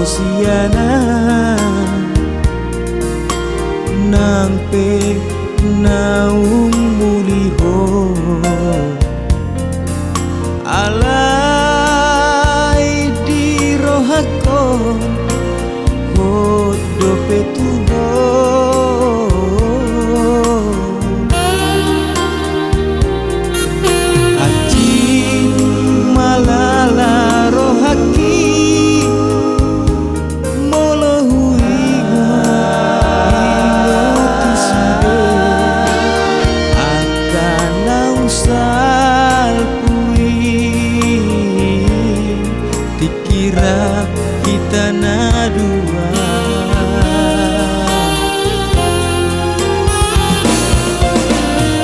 siana nampe naung muliho alai di rohakon hodo petuho kita nadua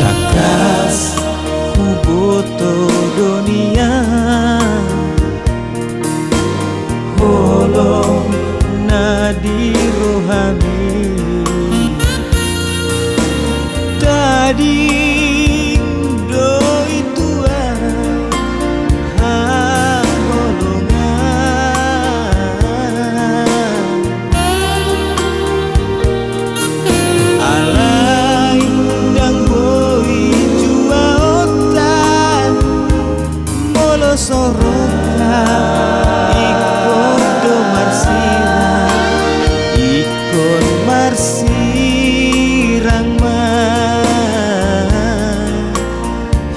takas kuboto dunia holong nadi rohami tadi soroka ikon do marsira ikon marsirang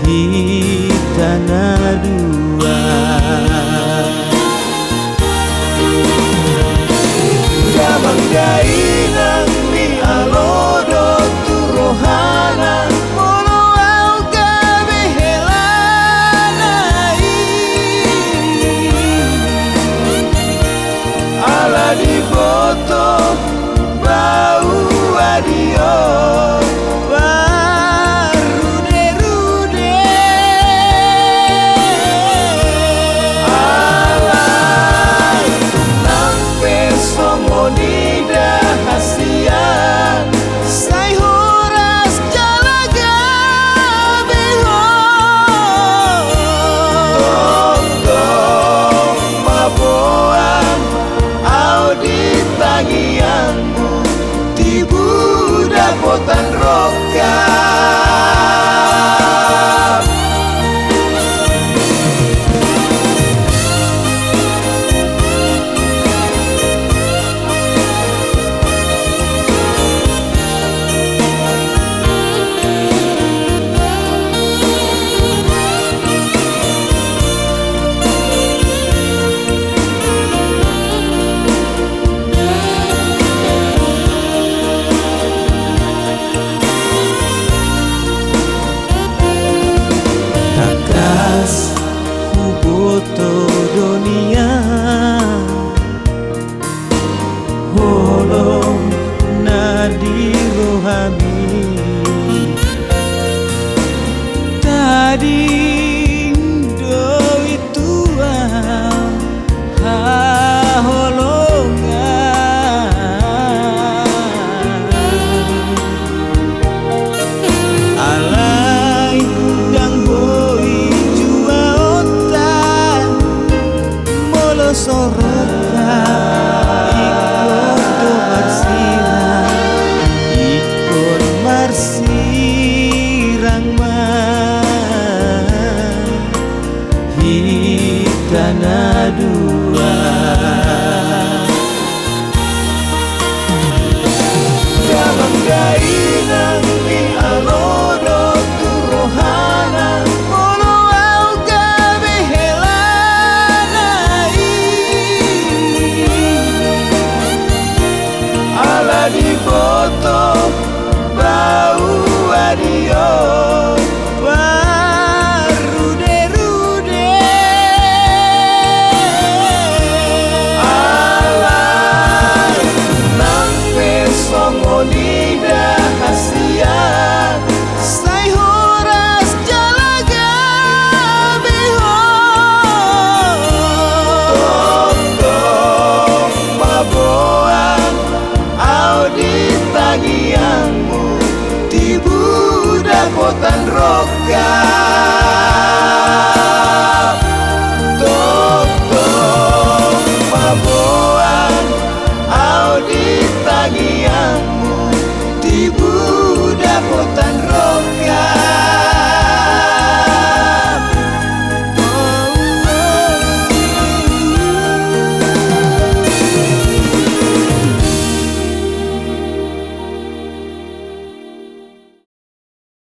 hitana dua gamang gainang mi alodo tu rohana di foto bau adio barude-rude alai nampe somonida hasian sai horas jalaga beho tong maboang di tangianmu tibu dapotan roka kuboto dunia holong nadi rohami tadi doi tua soroka ikon do marsira ikon marsirang hitana dua gamang gainang mi alodo tu rohana di foto bau adio barude-rude alai nampe somonida hasian sai horas jalaga beho tong maboang di tangianmu tibu dapotan roka